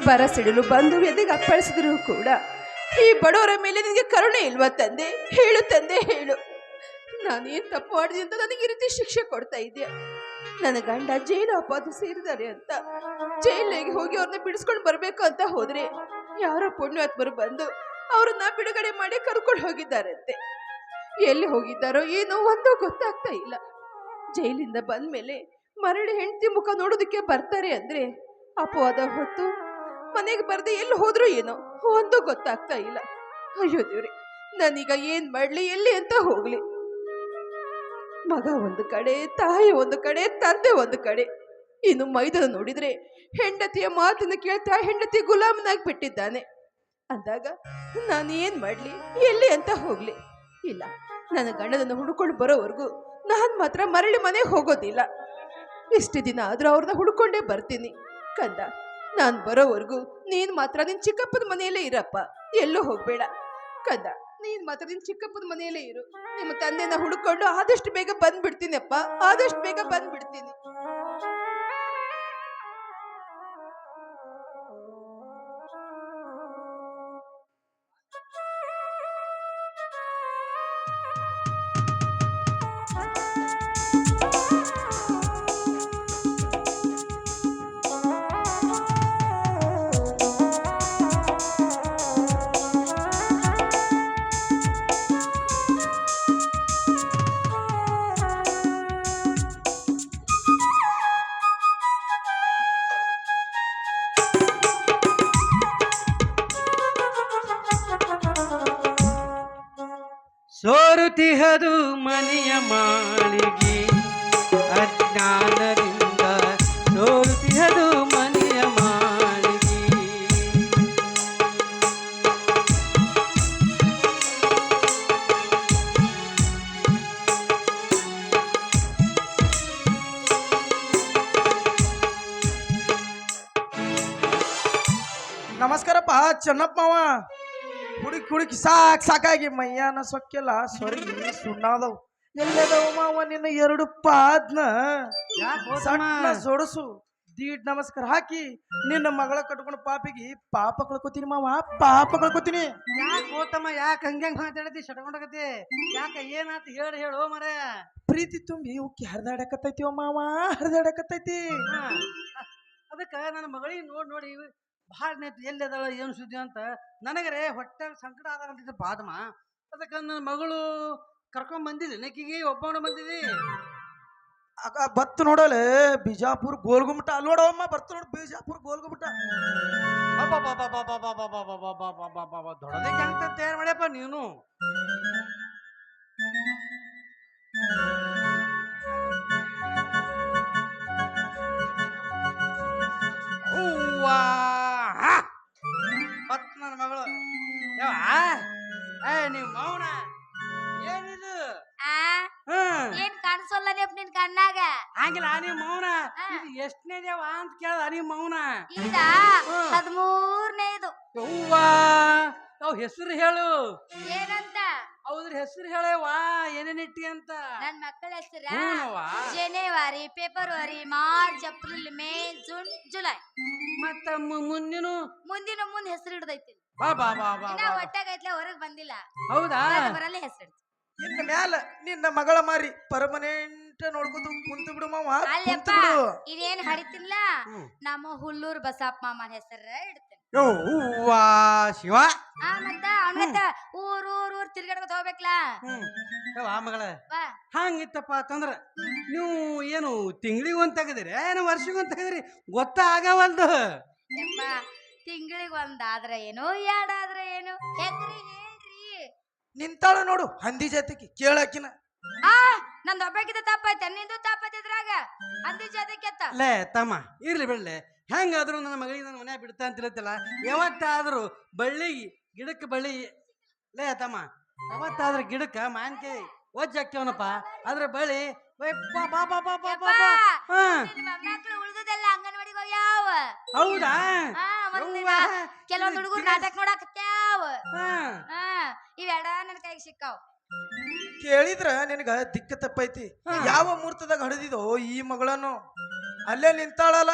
ಬರ ಸಿಡಲು ಬಂದು ಎದೆಗೆ ಅಪ್ಪಳಿಸಿದ್ರು ಕೂಡ ಈ ಬಡವರ ಮೇಲೆ ನಿನಗೆ ಕರುಣೆ ಇಲ್ವಾ ತಂದೆ? ಹೇಳು ತಂದೆ, ಹೇಳು. ನಾನೇನ್ ತಪ್ಪು ಮಾಡಿದೆ ಅಂತ ನನಗೆ ಈ ರೀತಿ ಶಿಕ್ಷೆ ಕೊಡ್ತಾ ಇದೆಯಾ? ನನ್ನ ಗಂಡ ಜೈಲು ಅಪರಾಧ ಸೇರಿದ್ದಾರೆ ಅಂತ ಜೈಲಿಗೆ ಹೋಗಿ ಅವ್ರನ್ನ ಬಿಡಿಸ್ಕೊಂಡು ಬರ್ಬೇಕು ಅಂತ ಹೋದ್ರೆ ಯಾರೋ ಪುಣ್ಯಾತ್ಮರು ಬಂದು ಅವ್ರನ್ನ ಬಿಡುಗಡೆ ಮಾಡಿ ಕರ್ಕೊಂಡು ಹೋಗಿದ್ದಾರಂತೆ. ಎಲ್ಲಿ ಹೋಗಿದ್ದಾರೋ ಏನೋ ಒಂದು ಗೊತ್ತಾಗ್ತಾ ಇಲ್ಲ. ಜೈಲಿಂದ ಬಂದ್ಮೇಲೆ ಮರಳಿ ಹೆಂಡತಿ ಮುಖ ನೋಡೋದಕ್ಕೆ ಬರ್ತಾರೆ ಅಂದ್ರೆ ಅಪವಾದ ಹೊತ್ತು ಮನೆಗೆ ಬರ್ದೆ ಎಲ್ಲಿ ಹೋದ್ರು ಏನೋ ಒಂದು ಗೊತ್ತಾಗ್ತಾ ಇಲ್ಲ. ಅಯ್ಯೋ ದೇವ್ರೆ, ನಾನೀಗ ಏನ್ ಮಾಡ್ಲಿ, ಎಲ್ಲಿ ಅಂತ ಹೋಗ್ಲಿ? ಮಗ ಒಂದು ಕಡೆ, ತಾಯಿ ಒಂದು ಕಡೆ, ತಂದೆ ಒಂದು ಕಡೆ. ಇನ್ನು ಮೈದನ ನೋಡಿದ್ರೆ ಹೆಂಡತಿಯ ಮಾತನ್ನು ಕೇಳ್ತಾ ಹೆಂಡತಿ ಗುಲಾಮನಾಗಿ ಬಿಟ್ಟಿದ್ದಾನೆ ಅಂದಾಗ ನಾನು ಏನ್ ಮಾಡ್ಲಿ, ಎಲ್ಲಿ ಅಂತ ಹೋಗ್ಲಿ? ಇಲ್ಲ, ನನ್ನ ಗಂಡನನ್ನು ಹುಡ್ಕೊಂಡು ಬರೋವರೆಗೂ ನಾನ್ ಮಾತ್ರ ಮರಳಿ ಮನೆಗೆ ಹೋಗೋದಿಲ್ಲ. ಇಷ್ಟು ದಿನ ಆದ್ರೂ ಅವ್ರನ್ನ ಹುಡ್ಕೊಂಡೇ ಬರ್ತೀನಿ. ಕಂದ, ನಾನ್ ಬರೋವರೆಗೂ ನೀನ್ ಮಾತ್ರ ನಿನ್ ಚಿಕ್ಕಪ್ಪನ ಮನೆಯಲ್ಲೇ ಇರಪ್ಪ, ಎಲ್ಲೂ ಹೋಗ್ಬೇಡ. ಕಂದ, ನೀನ್ ಮಾತ್ರ ನಿನ್ ಚಿಕ್ಕಪ್ಪನ ಮನೆಯಲ್ಲೇ ಇರು. ನಿಮ್ಮ ತಂದೆನ ಹುಡ್ಕೊಂಡು ಆದಷ್ಟು ಬೇಗ ಬಂದ್ಬಿಡ್ತೀನಿ ಅಪ್ಪ, ಆದಷ್ಟು ಬೇಗ ಬಂದ್ಬಿಡ್ತೀನಿ. ಸೋರುತಿಹದು ಮನೆಯ ಮಾಳಿಗೆ ಅಜ್ಞಾನದಿಂದ, ಸೋರುತಿಹದು ಮನೆಯ ಮಾಳಿಗೆ. ನಮಸ್ಕಾರಪ್ಪ ಚೆನ್ನಪ್ಪ ಮಾವ. ಹುಡುಕಿ ಹುಡುಕಿ ಸಾಕಾಗಿ ಮೈಯಾನ ಸೊಕ್ಕೆಲ್ಲ ಸೊರಗಿ ಸುಣ್ಣಾದವು. ಎಲ್ಲದವ ಮಾವ ನಿನ್ನ ಎರಡು ಪಾದ್ನ ಸಣ್ಣ ಸೊಡಸು ದೀಡ್ ನಮಸ್ಕಾರ ಹಾಕಿ ನಿನ್ನ ಮಗಳ ಕಟ್ಕೊಂಡು ಪಾಪ ಕಳ್ಕೊತೀನಿ ಮಾವ, ಪಾಪ ಕಳ್ಕೊತೀನಿ. ಯಾಕೆ ಹೋತಮ್ಮ, ಯಾಕೆ ಹಂಗ್ಯಾಂಗ ಮಾತಾಡತಿ, ಶಟ್ಕೊಂಡಕತಿ? ಯಾಕೆ ಏನಾತ ಹೇಳು ಮರ. ಪ್ರೀತಿ ತುಂಬಿ ಉಕ್ಕಿ ಹರಿದಾಡಕತ್ತೈತಿ ಮಾವ, ಹರಿದಾಡಕತ್ತೈತಿ. ಅದಕ್ಕ ನನ್ನ ಮಗಳಿಗೆ ನೋಡಿ ಭಾಳ ನೆತ್ತು ಎಲ್ಲದಳ ಏನು ಸುದ್ದಿ ಅಂತ ನನಗರೆ ಹೊಟ್ಟೆ ಸಂಕಟ ಆದಂತ ಬಾದಮ್ಮ. ಅದಕ್ಕೆ ನನ್ನ ಮಗಳು ಕರ್ಕೊಂಡ್ ಬಂದಿದ್ದೆ, ನೆಕ್ಕಿಗೆ ಒಬ್ಬವನ ಬಂದಿದ್ದಿ. ಬತ್ತು ನೋಡಲೆ ಬಿಜಾಪುರ್ ಗೋಲ್ಗುಮಟ ಅಲ್ಲಿ ನೋಡವಮ್ಮ, ಬರ್ತ ನೋಡು ಬಿಜಾಪುರ್ ಗೋಲ್ಗುಮಟ. ದೊಡ್ಡದಕ್ಕೆ ಅಂತ ತಯಾರು ಮಾಡ್ಯಪ್ಪ ನೀನು. ಮತ್ ನನ್ನ ಮಗಳು ನೀವು ಮೌನ ಏನಿದು? ಏನ್ ಕಾಣಿಸಲ್ಲ ನಿನ್ ಕಣ್ಣಾಗ? ಹಂಗಿಲ್ಲ, ನೀವು ಮೌನ ಇದು ಎಷ್ಟನೇ ದೇವ ಅಂತ ಕೇಳ್ದ? ನೀವು ಮೌನ ಈಗ 13ನೇದು. ಹೂವಾ ಅವ್ ಹೆಸರು ಹೇಳು. ಏನಂತ? ಹೌದ್ರ ಹೆಸರು ಹೇಳವಾ, ಏನೇನಿಟ್ಟಿ ಅಂತ? ನನ್ ಮಕ್ಕಳ ಹೆಸರ ಜನವರಿ, ಫೆಬ್ರವರಿ, March, April, May, June, July. ಮತ್ತ ಮುಂದಿನ ಮುಂದೆ ಹೆಸರು ಹಿಡ್ದೈತಿ. ಬಾ ಬಾ ಬಾ ಬಾ ಒಟ್ಟಾಗೈತ್ಲ, ಹೊರಗ್ ಬಂದಿಲ್ಲ. ಹೌದಾ? ಬರಲ್ಲ ಹೆಸರು. ಇನ್ನ ಮ್ಯಾಲ ನಿನ್ನ ಮಗಳ ಮಾರಿ ಪರ್ಮನೆಂಟ್ ನೋಡ್ಕೊತ ಕುಂತು ಬಿಡು ಮಾವ. ಅಲ್ಲಪ್ಪ, ಇದೇನ್ ಹಡಿತಿಲ್ಲ, ನಮ್ಮ ಹುಲ್ಲೂರ್ ಬಸಪ್ಪ ಮಾಮನ ಹೆಸರ ಇಡ್ತೇನೆ. ಹೂವಾ ಶಿವ. ಮತ್ತ ಊರ್ ತಿರ್ಗಾಡ್ಕೊತ ಹೋಗ್ಬೇಕಲ್ಲ. ಮಗಳ ಹಂಗಿತ್ತಪ್ಪ ಅಂತಂದ್ರ ನೀವು ಏನು ತಿಂಗಳಿಗೆ ಒಂದ್ ತೆಗದಿರಿ ಏನು ವರ್ಷಕ್ಕೆ ಒಂದ್ ತೆಗದ್ರಿ ಗೊತ್ತಾಗವಲ್ದು. ತಿಂಗಳಿಗೆ ಒಂದಾದ್ರ ಏನು, ಎರಡಾದ್ರ ಏನು? ಹೇಳ್ರಿ. ನಿಂತಾಳ ನೋಡು ಹಂದಿ ಜಾತಿಗೆ, ಕೇಳಾಕಿನ. ನಂದು ಒಬ್ಬಕಿದ ತಪ್ಪೈತೆ, ನಿಂದು ತಪ್ಪೈತೆ. ಇದ್ರಾಗ ಹಂದಿ ಜಾತಿಗೆ ಲೇ ತಮ್ಮ ಇರ್ಲಿ ಬಿಡ್ಲೆ, ಹೆಂಗಾದ್ರು ನನ್ನ ಮಗಳಿಗೆ ನನ್ನ ಮನೆ ಬಿಡ್ತಾ ಅಂತಿರತ್ತಿಲ್ಲ. ಯಾವತ್ತಾದ್ರೂ ಗಿಡಕ್ಕೆ ಬಳ್ಳಿ ಲೇ ತಮ್ಮ, ಯಾವತ್ತಾದ್ರೂ ಗಿಡಕ್ಕ ಮಾನ್ಕಾಯಿ ಒಜ್ಜ ಹಾಕ್ಯವನಪ್ಪ, ಅದ್ರ ಬಳ್ಳಿ ಉಳಿದೆಲ್ಲ ಅಂಗನವಾಡಿಗೆ ಹೋಗ್ಯಾವ. ಹೌದಾ? ಕೆಲವೊಂದು ಹುಡುಗರು ನಾಟಕ ನೋಡಾಕತ್ಯಾವ. ಇವೆರಡ ನನ್ ಕೈಗೆ ಸಿಕ್ಕಾವ್. ಕೇಳಿದ್ರ ನಿನಗ ದಿಕ್ಕ ತಪ್ಪೈತಿ. ಯಾವ ಮುಹೂರ್ತದಾಗ ಹಡದಿದೋ ಈ ಮಗಳನ್ನು? ಅಲ್ಲೇ ನಿಂತಾಳಲ್ಲ,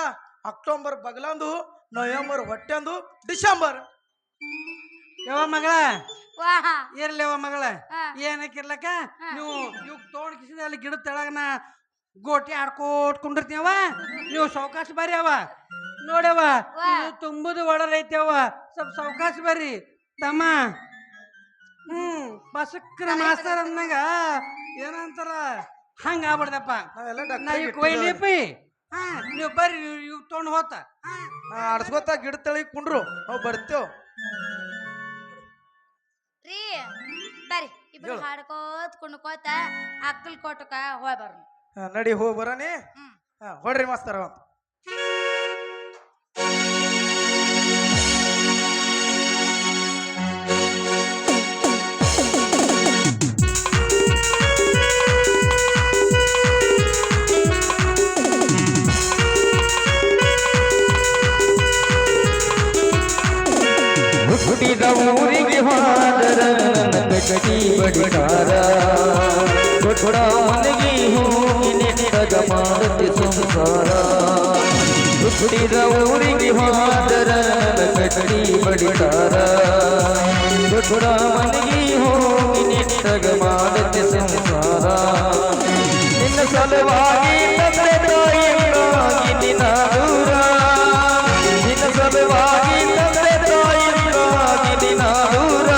ಅಕ್ಟೋಬರ್ ಬಗಲಂದು ನವೆಂಬರ್ ಹೊಟ್ಟೆಂದು ಡಿಸೆಂಬರ್. ಯಾವ ಮಗಳ ವಾ ಇರ್ಲಿ ಯಾವ ಮಗಳ ಹಾ. ಏನಕ್ಕಿರ್ಲಕ್ಕ ನೀವು ಇವ್ ತೋಡ್ ಕಿಸಿದ ಅಲ್ಲಿ ಗಿಡದ ತೆಳಗನ ಗೋಟಿ ಆಡ್ಕೋಟ್ ಕುಂಡಿರ್ತೀವ ನೀವು ಸಾವಕಾಶ ಬರ್ರಿ ಅವ ನೋಡ್ಯವ ವಾ. ಇದು ತುಂಬುದು ಒಡರ್ ಐತಿ ಅವ ಸ್ವಲ್ಪ ಸಾವಕಾಶ ಬರ್ರಿ ತಮ್ಮ ಬಸಕ್ರ ಮಾಸ್ತರ್ ಅಂದಂಗ ಏನಂತಾರ ಹಂಗ ಆಗ್ಬಿಡ್ದಪ್ಪ ನಾವೆಲ್ಲ ನಾ ಇವ್ ಕೊಯ್ಲಿಪಿ ಹಾ ನೀವು ಬರ್ರಿ ಇವ್ ತೊಗೊಂಡು ಹೋತ ಆಡ್ಸ್ಕೊತ ಗಿಡ ತಳಿ ಕುಂಡ್ರು ನಾವು ಬರ್ತೇವ್. ರೀ ಬರ್ರಿ ಇಬ್ರು ಹಾಡ್ಕೋತ್ ಕುಣ್ಕೋತ ಅಕ್ಕಲ್ ಕೋಟಕ ಹೋಯ್ ಬರ್ರಿ. ನಡಿ ಹೋಗಿ ಬರೋನಿ. ಹೊಡ್ರಿ ಮಾಸ್ತರ. ಹುಟ್ಟಿದ ಊರಿಗೆ ಹಾದರ ಕಟ್ಟಿ ಬಡಿಕಾರ ಕೊಡ ಮನೆಗೆ ಹೋಗಿ ನೆಟ್ಟಗ ಮಾಡುತ್ತೆ ಸಂಸಾರ. ಹುಟ್ಟಿದ ಊರಿಗೆ ಹಾದರ ಕಟ್ಟಿ ಬಡಿಕಾರ ಕೊಡ ಮನೆಗೆ ಹೋಗಿ ನೆಟ್ಟಗ ಮಾಡುತ್ತೆ ಸಂಸಾರ. ನಿನ್ನ ಸಲುವಾಗಿ ತಂದೆ ತಾಯಿಯಾಗಿ ನಿನ್ನ ದೂರ ನಿನ್ನ ಸಲುವಾಗಿ ತಂದೆ ತಾಯಿಯಾಗಿ ನಿನ್ನ ದೂರ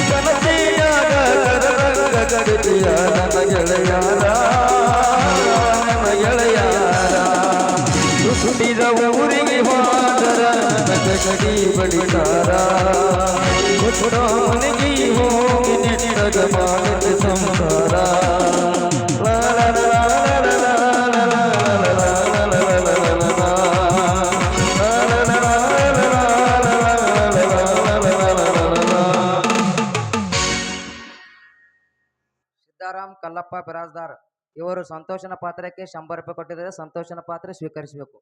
ಕನಸಿಯಾಗ ಕರರಂಗ ನನ್ನ ಗೆಳೆಯಾರ ನನ್ನ ಗೆಳೆಯಾರ. ಹುಟ್ಟಿದ ಊರಿಗೆ ಹೋದರ ಕಡಿ ಬಡಿತಾರ ಕೊಡ ಮನೆಗೆ ಹೋಗಿ ನೆಟ್ಟಗ ಮಾಡುತ್ತೆ ಸಂಸಾರ. ಸಿದ್ದಾರಾಮ್ ಕಲ್ಲಪ್ಪ ಬಿರಾಜ್ದಾರ್ ಇವರು ಸಂತೋಷನ ಪಾತ್ರಕ್ಕೆ 100 ರೂಪಾಯಿ ಕೊಟ್ಟಿದ್ದಾರೆ. ಸಂತೋಷನ ಪಾತ್ರ ಸ್ವೀಕರಿಸಬೇಕು.